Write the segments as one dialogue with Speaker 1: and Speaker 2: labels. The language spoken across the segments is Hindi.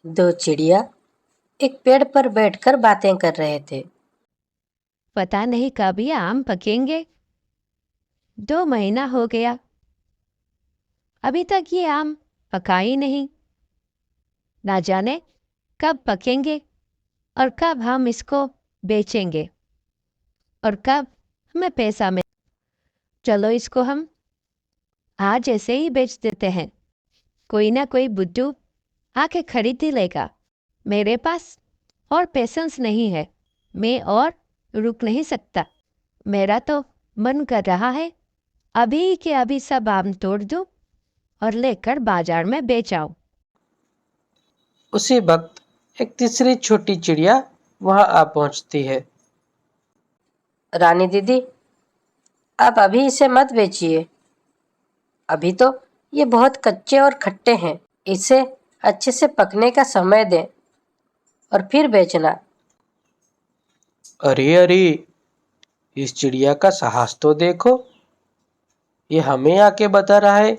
Speaker 1: दो चिड़िया एक पेड़ पर बैठकर बातें कर रहे थे।
Speaker 2: पता नहीं कब ये आम पकेंगे। 2 महीना हो गया, अभी तक ये आम पका ही नहीं। ना जाने कब पकेंगे और कब हम इसको बेचेंगे और कब हमें पैसा मिले। चलो इसको हम आज ऐसे ही बेच देते हैं। कोई ना कोई बुड्ढू आके खरीद ही लेगा। मेरे पास और पेशेंस नहीं है, मैं और रुक नहीं सकता। मेरा तो मन कर रहा है अभी के अभी सब आम तोड़ दूं और लेकर बाजार में बेच आऊं।
Speaker 3: उसी वक्त एक तीसरी छोटी चिड़िया वहां आ पहुंचती है।
Speaker 1: रानी दीदी, आप अभी इसे मत बेचिए। अभी तो ये बहुत कच्चे और खट्टे हैं। इसे अच्छे से पकने का समय दें और फिर बेचना।
Speaker 3: अरे अरे, इस चिड़िया का साहस तो देखो। ये हमें आके बता रहा है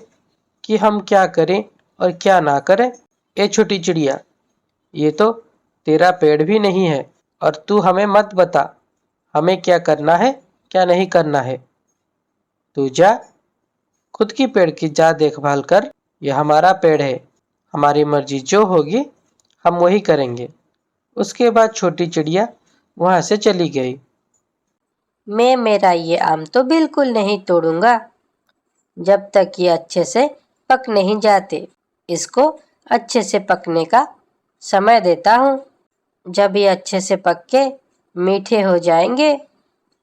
Speaker 3: कि हम क्या करें और क्या ना करें। ए छोटी चिड़िया, ये तो तेरा पेड़ भी नहीं है और तू हमें मत बता हमें क्या करना है क्या नहीं करना है। तू जा, खुद की पेड़ की जा देखभाल कर। यह हमारा पेड़ है, हमारी मर्जी जो होगी हम वही करेंगे। उसके बाद छोटी चिड़िया वहां से चली गई।
Speaker 1: मैं मेरा ये आम तो बिल्कुल नहीं तोड़ूंगा जब तक ये अच्छे से पक नहीं जाते। इसको अच्छे से पकने का समय देता हूँ। जब ये अच्छे से पक के मीठे हो जाएंगे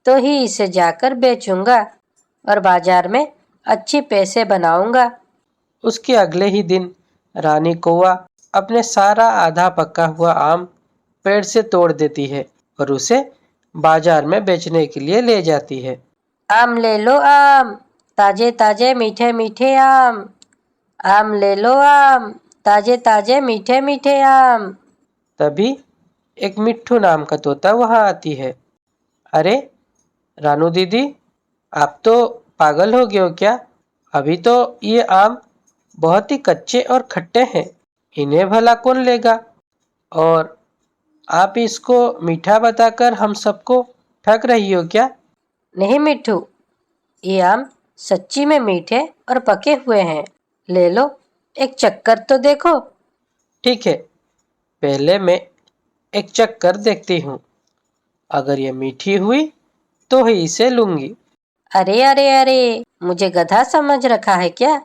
Speaker 1: तो ही इसे जाकर बेचूंगा और बाजार में अच्छे पैसे बनाऊंगा।
Speaker 3: उसके अगले ही दिन रानी कौवा अपने सारा आधा पका हुआ आम पेड़ से तोड़ देती है और उसे बाजार में बेचने के लिए ले जाती है।
Speaker 1: आम ले लो आम, ताजे ताजे मीठे मीठे आम। आम ले लो आम, ताजे ताजे मीठे मीठे आम।
Speaker 3: तभी एक मिट्ठू नाम का तोता वहां आती है। अरे रानू दीदी, आप तो पागल हो गए हो क्या? अभी तो ये आम बहुत ही कच्चे और खट्टे हैं, इन्हें भला कौन लेगा? और आप इसको मीठा बताकर हम सबको ठग रही हो क्या?
Speaker 1: नहीं मिट्ठू, ये आम सच्ची में मीठे और पके हुए हैं। ले लो, एक चक्कर तो देखो।
Speaker 3: ठीक है, पहले मैं एक चक्कर देखती हूँ। अगर ये मीठी हुई तो ही इसे लूंगी।
Speaker 1: अरे अरे अरे, मुझे गधा समझ रखा है क्या?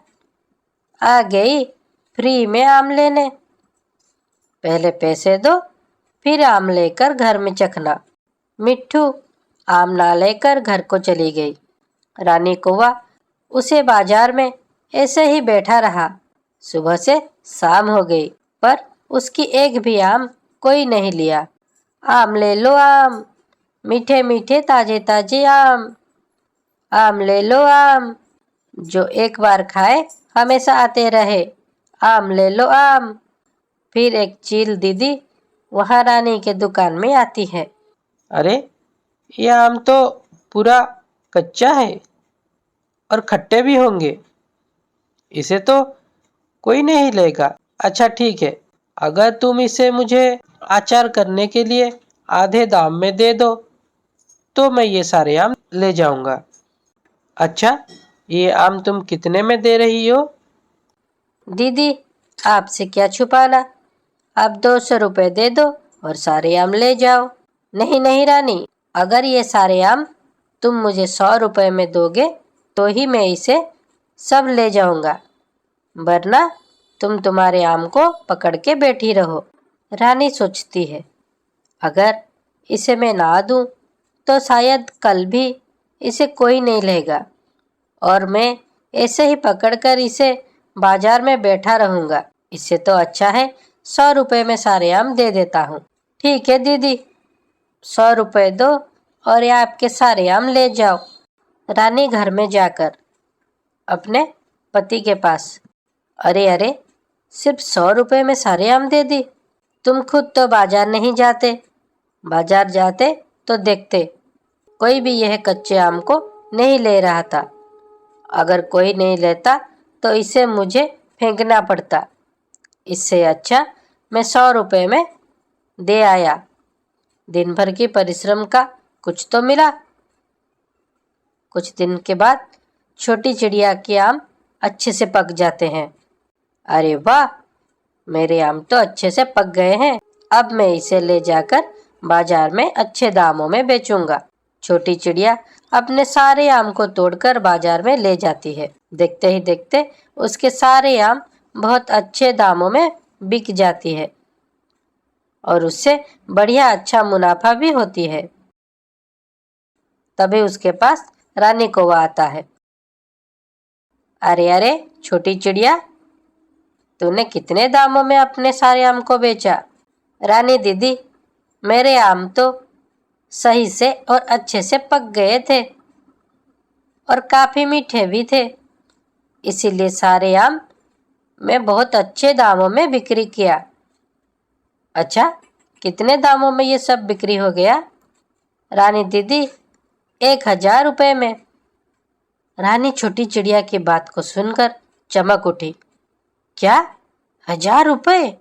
Speaker 1: आ गई फ्री में आम लेने। पहले पैसे दो, फिर आम लेकर घर में चखना। मिट्ठू आम ना लेकर घर को चली गई। रानी कौवा उसे बाजार में ऐसे ही बैठा रहा। सुबह से शाम हो गई पर उसकी एक भी आम कोई नहीं लिया। आम ले लो आम, मीठे मीठे ताजे ताजे आम। आम ले लो आम, जो एक बार खाए हमेशा आते रहे। आम ले लो आम। फिर एक चील दीदी वहाँ रानी के दुकान में आती है।
Speaker 3: अरे ये आम तो पूरा कच्चा है और खट्टे भी होंगे, इसे तो कोई नहीं लेगा। अच्छा ठीक है, अगर तुम इसे मुझे अचार करने के लिए आधे दाम में दे दो तो मैं ये सारे आम ले जाऊंगा। अच्छा, ये आम तुम कितने में दे रही हो?
Speaker 1: दीदी, आपसे क्या छुपाना, आप 200 रुपये दे दो और सारे आम ले जाओ। नहीं नहीं रानी, अगर ये सारे आम तुम मुझे 100 रुपये में दोगे तो ही मैं इसे सब ले जाऊंगा, वरना तुम तुम्हारे आम को पकड़ के बैठी रहो। रानी सोचती है, अगर इसे मैं ना दूं तो शायद कल भी इसे कोई नहीं लेगा और मैं ऐसे ही पकड़कर इसे बाजार में बैठा रहूंगा। इससे तो अच्छा है 100 रुपये में सारे आम दे देता हूँ। ठीक है दीदी, 100 रुपये दो और ये आपके सारे आम ले जाओ। रानी घर में जाकर अपने पति के पास, अरे अरे, सिर्फ 100 रुपये में सारे आम दे दी। तुम खुद तो बाजार नहीं जाते, बाजार जाते तो देखते कोई भी यह कच्चे आम को नहीं ले रहा था। अगर कोई नहीं लेता तो इसे मुझे फेंकना पड़ता। इससे अच्छा मैं 100 रुपए में दे आया। दिन भर की परिश्रम का कुछ तो मिला। कुछ दिन के बाद छोटी चिड़िया के आम अच्छे से पक जाते हैं। अरे वाह, मेरे आम तो अच्छे से पक गए हैं। अब मैं इसे ले जाकर बाजार में अच्छे दामों में बेचूंगा। छोटी चिड़िया अपने सारे आम को तोड़कर बाजार में ले जाती है। देखते ही देखते उसके सारे आम बहुत अच्छे दामों में बिक जाती है और उससे बढ़िया अच्छा मुनाफा भी होती है। तभी उसके पास रानी कौवा आता है। अरे अरे छोटी चिड़िया, तूने कितने दामों में अपने सारे आम को बेचा? रानी दीदी, मेरे आम तो सही से और अच्छे से पक गए थे और काफी मीठे भी थे, इसीलिए सारे आम मैं बहुत अच्छे दामों में बिक्री किया। अच्छा, कितने दामों में ये सब बिक्री हो गया? रानी दीदी, 1000 रुपए में। रानी छोटी चिड़िया की बात को सुनकर चमक उठी। क्या, 1000 रुपए?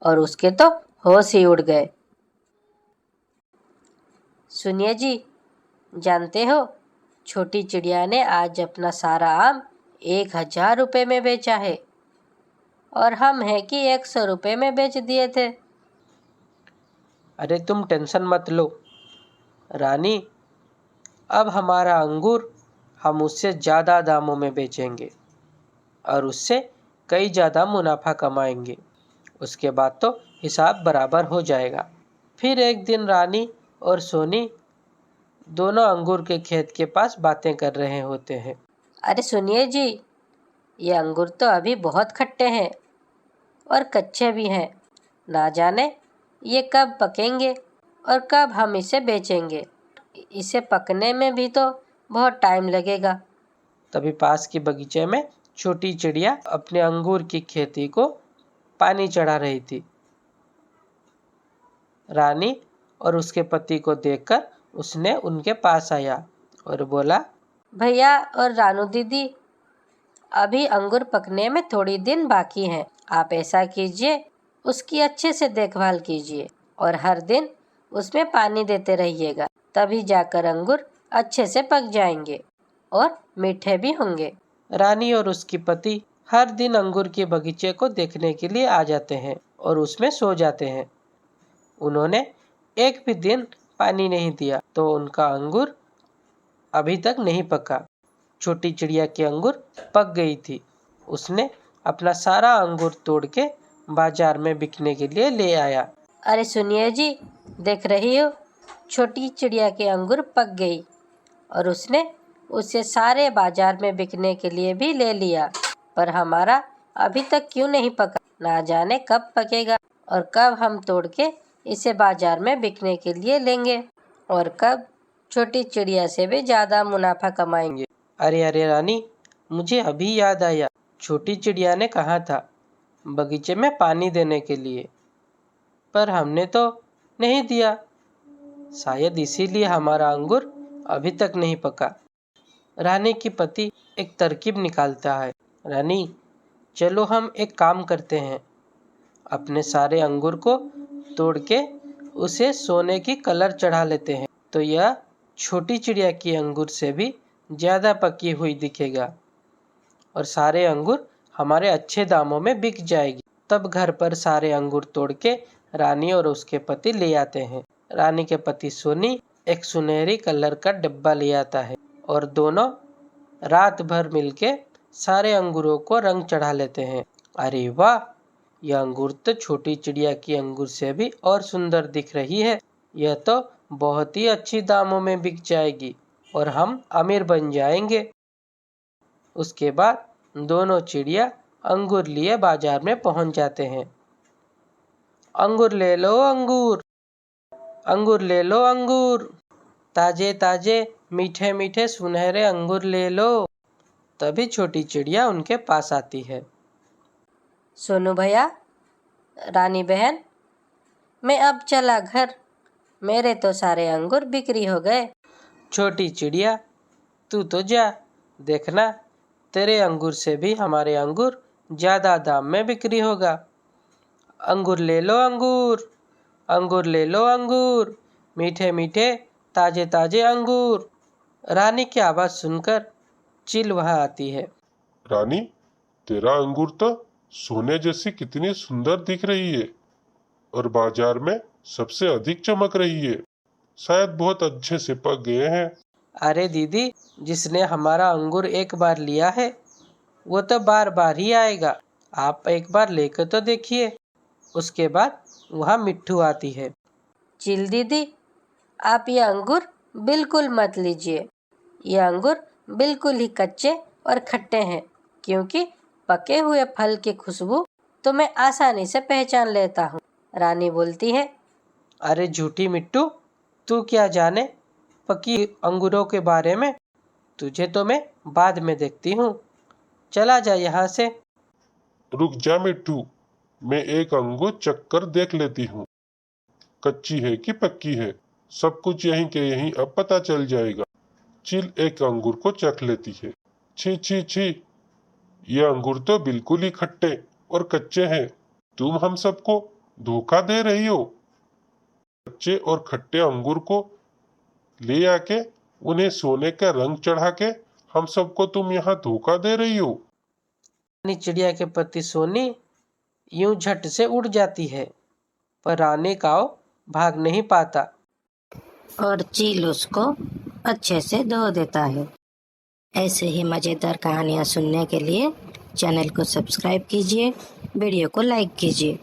Speaker 1: और उसके तो होश ही उड़ गए। सुनिए जी, जानते हो, छोटी चिड़िया ने आज अपना सारा आम 1000 रुपए में बेचा है और हम है कि 100 रुपए में बेच दिए थे।
Speaker 3: अरे तुम टेंशन मत लो रानी, अब हमारा अंगूर हम उससे ज़्यादा दामों में बेचेंगे और उससे कई ज़्यादा मुनाफा कमाएंगे। उसके बाद तो हिसाब बराबर हो जाएगा। फिर एक दिन रानी और सोनी दोनों अंगूर के खेत के पास बातें कर रहे होते हैं।
Speaker 1: अरे सुनिए जी, ये अंगूर तो अभी बहुत खट्टे हैं और कच्चे भी हैं। ना जाने ये कब पकेंगे और कब हम इसे बेचेंगे। इसे पकने में भी तो बहुत टाइम लगेगा।
Speaker 3: तभी पास के बगीचे में छोटी चिड़िया अपने अंगूर की खेती को पानी चढ़ा रही थी। रानी और उसके पति को देखकर उसने उनके पास आया और बोला,
Speaker 1: भैया और रानू दीदी, अभी अंगूर पकने में थोड़ी दिन बाकी हैं। आप ऐसा कीजिए, उसकी अच्छे से देखभाल कीजिए और हर दिन उसमें पानी देते रहिएगा, तभी जाकर अंगूर अच्छे से पक जाएंगे और मीठे भी होंगे।
Speaker 3: रानी और उसकी पति हर दिन अंगूर के बगीचे को देखने के लिए आ जाते हैं और उसमें सो जाते हैं। उन्होंने एक भी दिन पानी नहीं दिया तो उनका अंगूर अभी तक नहीं पका। छोटी चिड़िया की अंगूर पक गई थी। उसने अपना सारा अंगूर तोड़ के बाजार में बिकने के लिए ले आया।
Speaker 1: अरे सुनिए जी, देख रही हो, छोटी चिड़िया के अंगूर पक गई और उसने उसे सारे बाजार में बिकने के लिए भी ले लिया, पर हमारा अभी तक क्यों नहीं पका? ना जाने कब पकेगा और कब हम तोड़ के इसे बाजार में बिकने के लिए लेंगे और कब छोटी चिड़िया से भी ज़्यादा मुनाफा कमाएंगे।
Speaker 3: अरे अरे रानी, मुझे अभी याद आया, छोटी चिड़िया ने कहा था बगीचे में पानी देने के लिए, पर हमने तो नहीं दिया। शायद इसीलिए हमारा अंगूर अभी तक नहीं पका। रानी की पति एक तरकीब निकालता है। रानी, चलो हम एक काम करते हैं, अपने सारे अंगूर को तोड़ के उसे सोने की कलर चढ़ा लेते हैं, तो यह छोटी चिड़िया की अंगूर से भी ज़्यादा पकी हुई दिखेगा और सारे अंगूर हमारे अच्छे दामों में बिक जाएगी। तब घर पर सारे अंगूर तोड़ के रानी और उसके पति ले आते हैं। रानी के पति सोनी एक सुनहरी कलर का डिब्बा ले आता है और दोनों रात भर मिलके सारे अंगूरों को रंग चढ़ा लेते हैं। अरे वाह, यह अंगूर तो छोटी चिड़िया की अंगूर से भी और सुंदर दिख रही है। यह तो बहुत ही अच्छी दामों में बिक जाएगी और हम अमीर बन जाएंगे। उसके बाद दोनों चिड़िया अंगूर लिए बाजार में पहुंच जाते हैं। अंगूर ले लो अंगूर, अंगूर ले लो अंगूर, ताजे ताजे मीठे मीठे सुनहरे अंगूर ले लो। तभी छोटी चिड़िया उनके पास आती है।
Speaker 1: सोनू भैया, रानी बहन, मैं अब चला घर, मेरे तो सारे अंगूर बिक्री हो गए।
Speaker 3: छोटी चिड़िया, तू तो जा, देखना तेरे अंगूर से भी हमारे अंगूर ज़्यादा दाम में बिक्री होगा। अंगूर ले लो अंगूर, अंगूर ले लो अंगूर, मीठे मीठे ताजे ताजे अंगूर। रानी की आवाज़ सुनकर चील वहाँ आती है।
Speaker 4: रानी, तेरा अंगूर तो सोने जैसी कितनी सुंदर दिख रही है और बाजार में सबसे अधिक चमक रही है। शायद बहुत अच्छे से पक गए हैं।
Speaker 3: अरे दीदी, जिसने हमारा अंगूर एक बार लिया है वो तो बार बार ही आएगा। आप एक बार लेकर तो देखिए। उसके बाद वहाँ मिट्ठू आती है।
Speaker 1: चील दीदी, आप ये अंगूर बिल्कुल मत लीजिए। ये अंगूर बिल्कुल ही कच्चे और खट्टे हैं, क्योंकि पके हुए फल की खुशबू तो मैं आसानी से पहचान लेता हूँ। रानी बोलती है।
Speaker 3: अरे झूठी मिट्टू, तू क्या जाने पकी अंगूरों के बारे में। तुझे तो मैं बाद में देखती हूँ। चला जा यहाँ से।
Speaker 4: रुक जा मिट्टू, मैं एक अंगूर चक्कर देख लेती हूँ। कच्ची है कि पक्की है, सब कुछ यहीं के यहीं अब पता चल जाएगा। चील एक अंगूर को चख लेती है। छी छी छी, ये अंगूर तो बिल्कुल ही खट्टे और कच्चे हैं। तुम हम सबको धोखा दे रही हो। कच्चे और खट्टे अंगूर को ले आके उन्हें सोने का रंग चढ़ा के हम सबको तुम यहाँ धोखा दे रही हो।
Speaker 3: रानी चिड़िया के पति सोनी यूं झट से उड़ जाती है, पर रानी काऊ भाग नहीं पाता।
Speaker 5: और चील उसको अच्छे से धो देता है। ऐसे ही मज़ेदार कहानियाँ सुनने के लिए चैनल को सब्सक्राइब कीजिए, वीडियो को लाइक कीजिए।